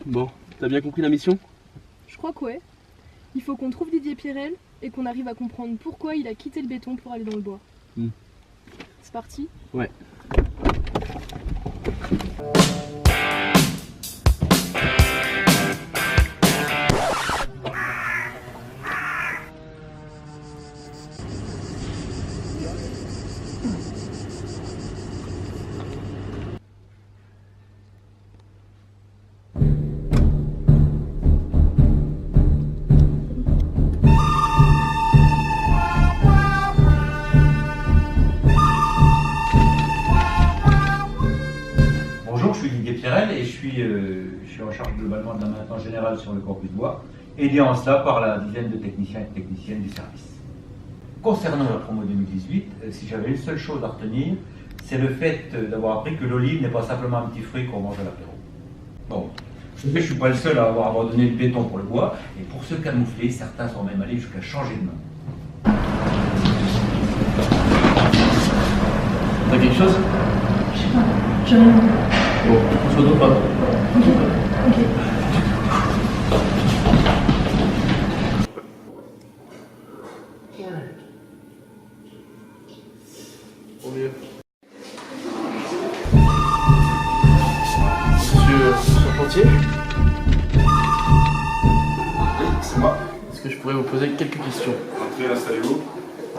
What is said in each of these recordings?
Bon, t'as bien compris la mission? Je crois que ouais. Il faut qu'on trouve Didier Pirel et qu'on arrive à comprendre pourquoi il a quitté le béton pour aller dans le bois. C'est parti? Ouais. Bonjour, je suis Didier Pirel et je suis en charge globalement de la maintenance générale sur le campus bois, aidé en cela par la dizaine de techniciens et de techniciennes du service. Concernant la promo 2018, si j'avais une seule chose à retenir, c'est le fait d'avoir appris que l'olive n'est pas simplement un petit fruit qu'on mange à l'apéro. Bon, je ne suis pas le seul à avoir abandonné le béton pour le bois, et pour se camoufler, certains sont même allés jusqu'à changer de nom. T'as quelque chose? Je sais pas, j'ai rien. Bon, on se retrouve pas. Ok. Au mieux. Monsieur Charpentier? Oui, c'est moi. Est-ce que je pourrais vous poser quelques questions? Entrez, installez-vous.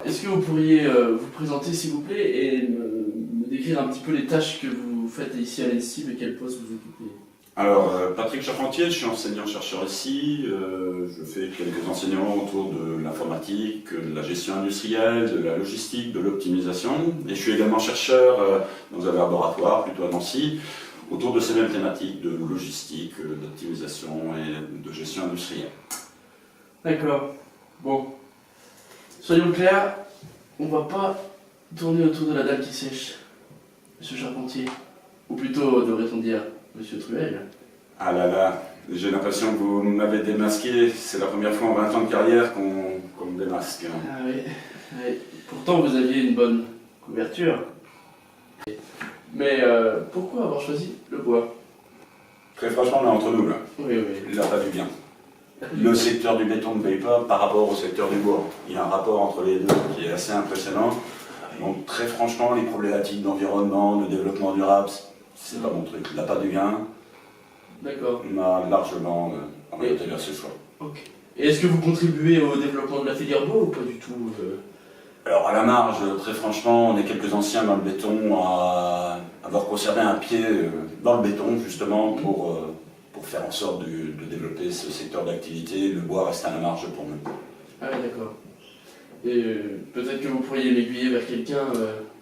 Est-ce que vous pourriez vous présenter s'il vous plaît et me décrire un petit peu les tâches que vous faites ici à l'ENSIB et quel poste vous occupez? Alors, Patrick Charpentier, je suis enseignant-chercheur ici. Je fais quelques enseignements autour de l'informatique, de la gestion industrielle, de la logistique, de l'optimisation. Et je suis également chercheur dans un laboratoire, plutôt à Nancy, autour de ces mêmes thématiques de logistique, d'optimisation et de gestion industrielle. D'accord. Bon. Soyons clairs, on va pas tourner autour de la dalle qui sèche, Monsieur Charpentier. Ou plutôt, devrait-on dire, Monsieur Truel. Ah là là, j'ai l'impression que vous m'avez démasqué. C'est la première fois en 20 ans de carrière qu'on me démasque. Ah oui, oui. Pourtant vous aviez une bonne couverture. Mais pourquoi avoir choisi le bois? Très franchement, là, entre nous, là, Oui, oui. il n'a pas du bien. Le secteur du béton ne paye pas par rapport au secteur du bois. Il y a un rapport entre les deux qui est assez impressionnant. Donc très franchement, les problématiques d'environnement, de développement durable, c'est pas mon truc. Il n'a pas du gain. D'accord. On a largement orienté vers ce choix. Ok. Et est-ce que vous contribuez au développement de la filière bois ou pas du tout Alors à la marge, très franchement, on est quelques anciens dans le béton à avoir conservé un pied dans le béton justement pour faire en sorte de développer ce secteur d'activité. Le bois reste à la marge pour nous. Ah oui, d'accord. Et peut-être que vous pourriez m'aiguiller vers quelqu'un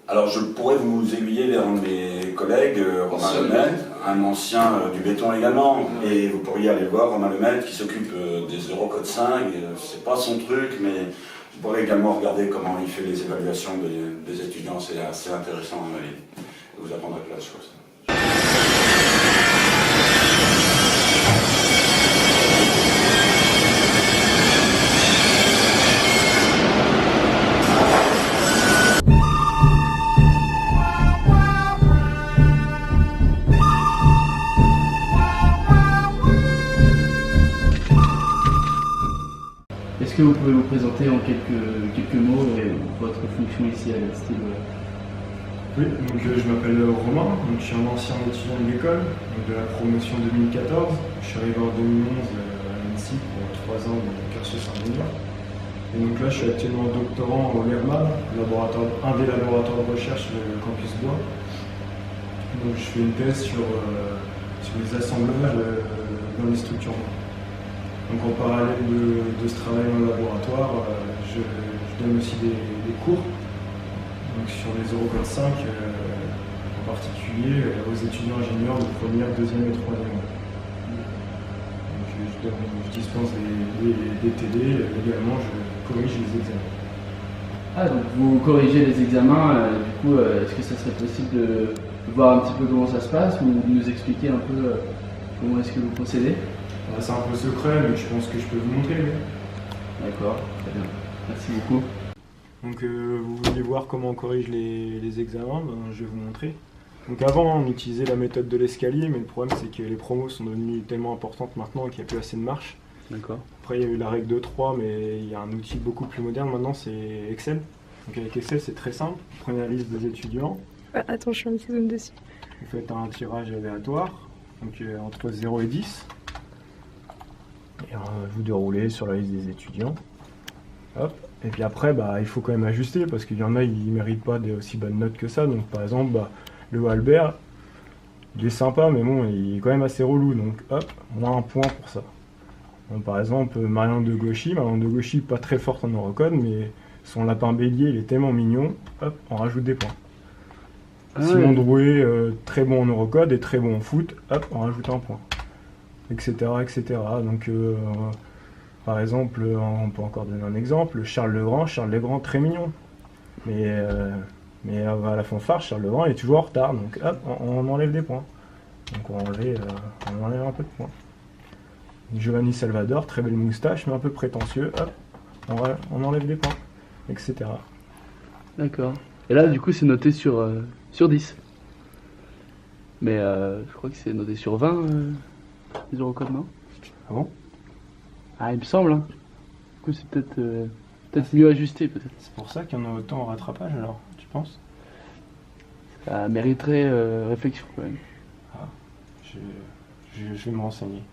Alors je pourrais vous aiguiller vers un de mes collègues, Romain Lemaitre, un ancien du béton également, et vous pourriez aller voir Romain Lemaitre qui s'occupe des Eurocode 5, c'est pas son truc, mais vous pourrez également regarder comment il fait les évaluations des étudiants, c'est assez intéressant et vous apprendrez plein de choses. Est-ce que vous pouvez vous présenter en quelques mots votre fonction ici à l'ENSIB? Oui, donc je m'appelle Romain, donc je suis un ancien étudiant de l'école, de la promotion 2014. Je suis arrivé en 2011 à l'ENSIB pour 3 ans de cursus ingénieur. Et donc là, je suis actuellement doctorant au LERMA, un des laboratoires de recherche du campus bois. Donc je fais une thèse sur les assemblages dans les structures. Donc en parallèle de ce travail dans le laboratoire, je donne aussi des cours donc sur les Eurocode 5, en particulier aux étudiants ingénieurs de première, deuxième et troisième année. Donc je dispense des TD, également je corrige les examens. Ah, donc vous corrigez les examens, du coup, est-ce que ça serait possible de voir un petit peu comment ça se passe ou de nous expliquer un peu comment est-ce que vous procédez? C'est un peu secret, mais je pense que je peux vous montrer. Oui. D'accord, très bien. Merci beaucoup. Donc vous voulez voir comment on corrige les examens, je vais vous montrer. Donc avant, on utilisait la méthode de l'escalier, mais le problème c'est que les promos sont devenues tellement importantes maintenant qu'il n'y a plus assez de marche. D'accord. Après, il y a eu la règle de 3, mais il y a un outil beaucoup plus moderne maintenant, c'est Excel. Donc avec Excel, c'est très simple. Vous prenez la liste des étudiants, Ah, attends, je fais un petit zoom dessus. vous faites un tirage aléatoire, donc entre 0 et 10. Et vous déroulez sur la liste des étudiants. Hop. Et puis après, il faut quand même ajuster parce qu'il y en a, ils ne méritent pas des aussi bonnes notes que ça. Donc par exemple, le Albert, il est sympa, mais bon, il est quand même assez relou. Donc hop, moins un point pour ça. Donc, par exemple, Marianne de Gauchy, pas très forte en eurocode, mais son lapin bélier, il est tellement mignon, hop, on rajoute des points. Simon Drouet, très bon en eurocode et très bon en foot, hop, on rajoute un point. Etc. etc. Donc par exemple, on peut encore donner un exemple, Charles Legrand, très mignon. Mais à la fanfare, Charles Legrand il est toujours en retard, donc hop, on enlève des points. Donc on enlève un peu de points. Giovanni Salvador, très belle moustache, mais un peu prétentieux, hop, on enlève des points, etc. D'accord. Et là, du coup, c'est noté sur 10. Mais je crois que c'est noté sur 20, les eurocodes, non? Ah bon? Ah, il me semble, hein. Du coup, c'est peut-être mieux ajusté, peut-être. C'est pour ça qu'il y en a autant en rattrapage, alors, tu penses? Ça mériterait réflexion, quand même. Je vais me renseigner.